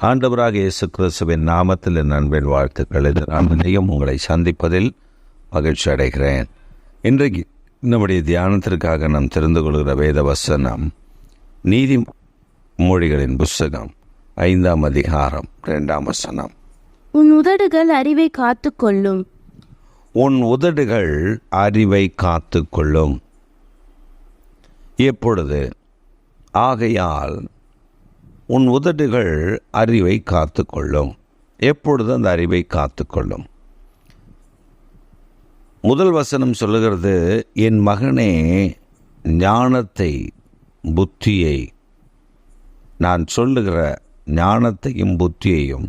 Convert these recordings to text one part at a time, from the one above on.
ஆண்டவராக இயேசு கிறிஸ்துவின் நாமத்தில் என் அன்பின் வாழ்த்துக்கள். இந்த நாளிலேயும் உங்களை சந்திப்பதில் மகிழ்ச்சி அடைகிறேன். இன்றைக்கு நம்முடைய தியானத்திற்காக நாம் தெரிந்து கொள்கிற வேத வசனம் நீதிமொழிகளின் புஸ்தகம் 5ஆம் அதிகாரம் 2ஆம் வசனம். உன் உதடுகள் அறிவை காத்துக்கொள்ளும். உன் உதடுகள் அறிவை காத்துக்கொள்ளும். எப்பொழுது? ஆகையால் உன் உதடுகள் அறிவை காத்துக்கொள்ளும். எப்பொழுது அந்த அறிவை காத்துக்கொள்ளும்? முதல் வசனம் சொல்லுகிறது, என் மகனே, ஞானத்தை, புத்தியை, நான் சொல்லுகிற ஞானத்தையும் புத்தியையும்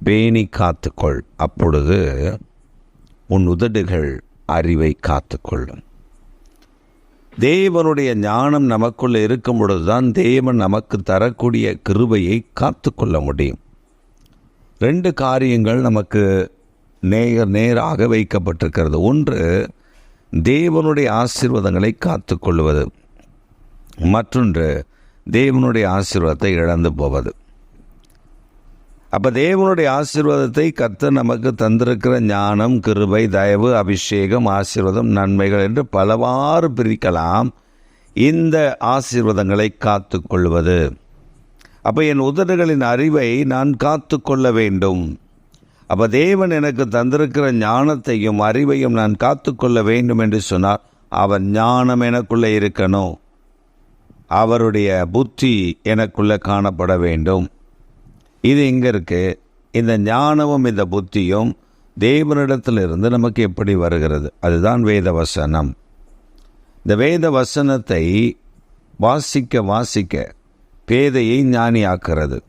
பேணி காத்துக்கொள். அப்பொழுது உன் உதடுகள் அறிவை காத்துக்கொள்ளும். தேவனுடைய ஞானம் நமக்குள்ள இருக்கும் பொழுதுதான் தேவன் நமக்கு தரக்கூடிய கிருபையை காத்து கொள்ள முடியும். 2 காரியங்கள் நமக்கு நேராக வைக்கப்பட்டிருக்கிறது. ஒன்று, தேவனுடைய ஆசீர்வாதங்களை காத்து கொள்வது. மற்றொன்று, தேவனுடைய ஆசீர்வாதத்தை இழந்து போவது. அப்போ தேவனுடைய ஆசீர்வாதத்தை கர்த்தர் நமக்கு தந்திருக்கிற ஞானம், கிருபை, தயவு, அபிஷேகம், ஆசீர்வாதம், நன்மைகள் என்று பலவாறு பிரிக்கலாம். இந்த ஆசீர்வாதங்களை காத்து கொள்வது. அப்போ என் உதடுகளின் அறிவை நான் காத்து கொள்ள வேண்டும். அப்போ தேவன் எனக்கு தந்திருக்கிற ஞானத்தையும் அறிவையும் நான் காத்து கொள்ள வேண்டும் என்று சொன்னால் அவர் ஞானம் எனக்குள்ளே இருக்கணும். அவருடைய புத்தி எனக்குள்ளே காணப்பட வேண்டும். இது எங்கே இருக்குது? இந்த ஞானமும் இந்த புத்தியும் தேவனிடத்திலிருந்து நமக்கு எப்படி வருகிறது? அதுதான் வேத வசனம். இந்த வேத வசனத்தை வாசிக்க வாசிக்க பேதையை ஞானியாக்குறது,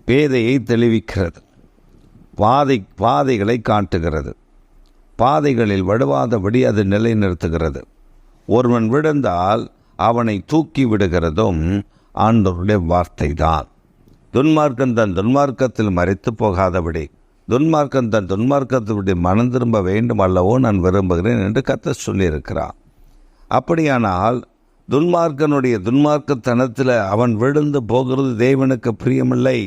பேதையை தெளிவிக்கிறது, பாதைகளை காட்டுகிறது, பாதைகளில் வடுவாதபடி அது நிலைநிறுத்துகிறது. ஒருவன் விழுந்தால் அவனை தூக்கி விடுகிறதும் ஆண்டவருடைய வார்த்தை தான். துன்மார்க்கன் தன் துன்மார்க்கத்தில் மறைத்து போகாதபடி, துன்மார்க்கன் தன் துன்மார்க்கத்தை மனம் திரும்ப வேண்டும் அல்லவோ நான் விரும்புகிறேன் என்று கர்த்தர் சொல்லியிருக்கிறார். அப்படியானால் துன்மார்க்கனுடைய துன்மார்க்கத்தனத்தில் அவன் விழுந்து போகிறது தேவனுக்கு பிரியமில்லை.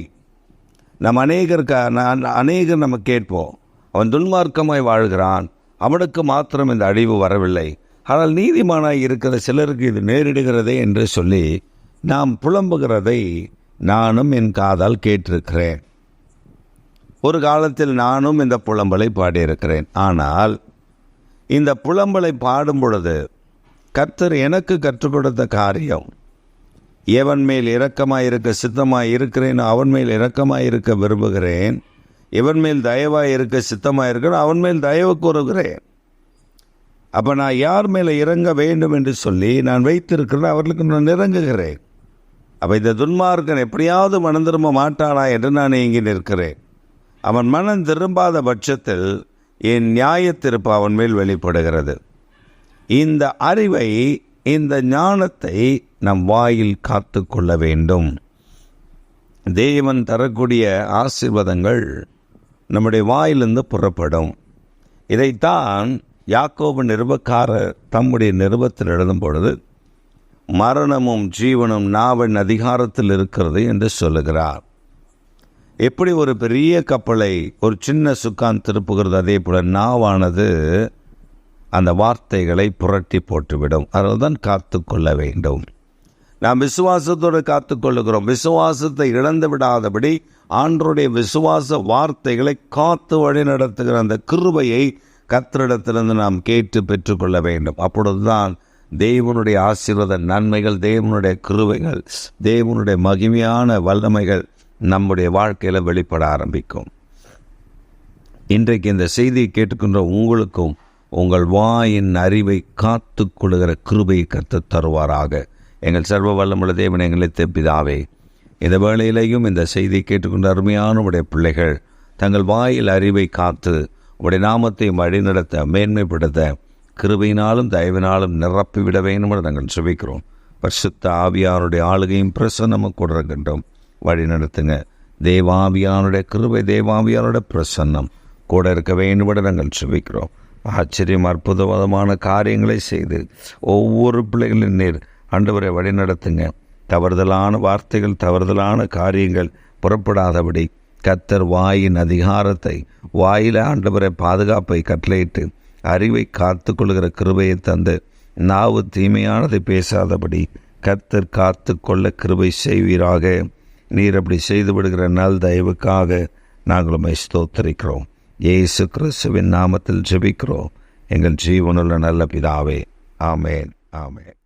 அநேகர் நம்ம கேட்போம், அவன் துன்மார்க்கமாய் வாழ்கிறான், அவனுக்கு மாத்திரம் இந்த அழிவு வரவில்லை, ஆனால் நீதிமானாய் இருக்கிற சிலருக்கு இது நேரிடுகிறதே என்று சொல்லி நாம் புலம்புகிறதை நானும் என் காதால் கேட்டிருக்கிறேன். ஒரு காலத்தில் நானும் இந்த புலம்பலை பாடியிருக்கிறேன். ஆனால் இந்த புலம்பலை பாடும் பொழுது கர்த்தர் எனக்கு கற்றுக் கொடுத்த காரியம், எவன் மேல் இரக்கமாய் இருக்க சித்தமாய் இருக்கிறேன் அவன் மேல் இரக்கமாய் இருக்க விரும்புகிறேன், எவன் மேல் தயவாய் இருக்க சித்தமாய் இருக்கிறேன் அவன் மேல் தயவு கூறுகிறேன். அப்போ நான் யார் மேலே இறங்க வேண்டும் என்று சொல்லி நான் வைத்திருக்கிறேன், அவர்களுக்கு நான் இறங்குகிறேன். அப்போ இந்த துன்மார்க்கன் எப்படியாவது மனம் திரும்ப மாட்டானா என்று நான் இங்கே நிற்கிறேன். அவன் மனம் திரும்பாத பட்சத்தில் என் நியாயத்தீர்ப்பு அவன் மேல் வெளிப்படுகிறது. இந்த அறிவை, இந்த ஞானத்தை நம் வாயில் காத்து கொள்ள வேண்டும். தேவன் தரக்கூடிய ஆசீர்வாதங்கள் நம்முடைய வாயிலிருந்து புறப்படும். இதைத்தான் யாக்கோபு நிருபக்காரர் தம்முடைய நிருபத்தில் எழுதும் பொழுது மரணமும் ஜீவனும் நாவின் அதிகாரத்தில் இருக்கிறது என்று சொல்லுகிறார். எப்படி ஒரு பெரிய கப்பலை ஒரு சின்ன சுக்கான் திருப்புகிறது, அதே போல நாவானது அந்த வார்த்தைகளை புரட்டி போட்டுவிடும். அதனால்தான் காத்து கொள்ள வேண்டும். நாம் விசுவாசத்தோடு காத்து கொள்ளுகிறோம். விசுவாசத்தை இழந்து விடாதபடி ஆண்டவருடைய விசுவாச வார்த்தைகளை காத்து வழி நடத்துகிற அந்த கிருபையை கர்த்தரிடத்திலிருந்து நாம் கேட்டு பெற்றுக்கொள்ள வேண்டும். அப்பொழுதுதான் தேவனுடைய ஆசீர்வாத நன்மைகள், தேவனுடைய கிருபைகள், தேவனுடைய மகிமையான வல்லமைகள் நம்முடைய வாழ்க்கையில் வெளிப்பட ஆரம்பிக்கும். இன்றைக்கு இந்த செய்தியை கேட்டுக்கொண்ட உங்களுக்கும் உங்கள் வாயின் அறிவை காத்து கொள்ளுகிற கிருபையை கர்த்தர் தருவாராக. எங்கள் சர்வ வல்லமுள்ள தேவன், எங்களை பிதாவே, இந்த வேளையிலையும் இந்த செய்தியை கேட்டுக்கொண்ட அருமையான உடைய பிள்ளைகள் தங்கள் வாயில் அறிவை காத்து உடைய நாமத்தை வழிநடத்த, மேன்மைப்படுத்த கிருபையினாலும் தயவினாலும் நிரப்பிவிட வேண்டும் என்று நாங்கள் செபிக்கிறோம். பரிசுத்த ஆவியானுடைய ஆளுகையும் பிரசன்னமும் கொடுக்கின்றோம். வழி நடத்துங்க. தேவாவியானுடைய கிருபை, தேவாவியானுடைய பிரசன்னம் கூட இருக்க வேண்டும் என்று நாங்கள் செபிக்கிறோம். ஆச்சரியம், அற்புதமான காரியங்களை செய்து ஒவ்வொரு பிள்ளைகளின் நீர் ஆண்டவரை வழி நடத்துங்க. தவறுதலான வார்த்தைகள், தவறுதலான காரியங்கள் புறப்படாதபடி கர்த்தர் வாயின் அதிகாரத்தை, வாயில ஆண்டவரை பாதுகாப்பை கட்டளையிட்டு அறிவை காத்து கொள்கிற கிருபையை தந்து நாவு தீமையானதை பேசாதபடி கர்த்தர் காத்து கொள்ள கிருபை செய்வீராக. நீர் அப்படி செய்து விடுகிற நல் தயவுக்காக நாங்கள் உம்மை ஸ்தோத்திரிக்கிறோம். இயேசு கிறிஸ்துவின் நாமத்தில் ஜெபிக்கிறோம் எங்கள் ஜீவனுள்ள நல்ல பிதாவே. ஆமேன், ஆமேன்.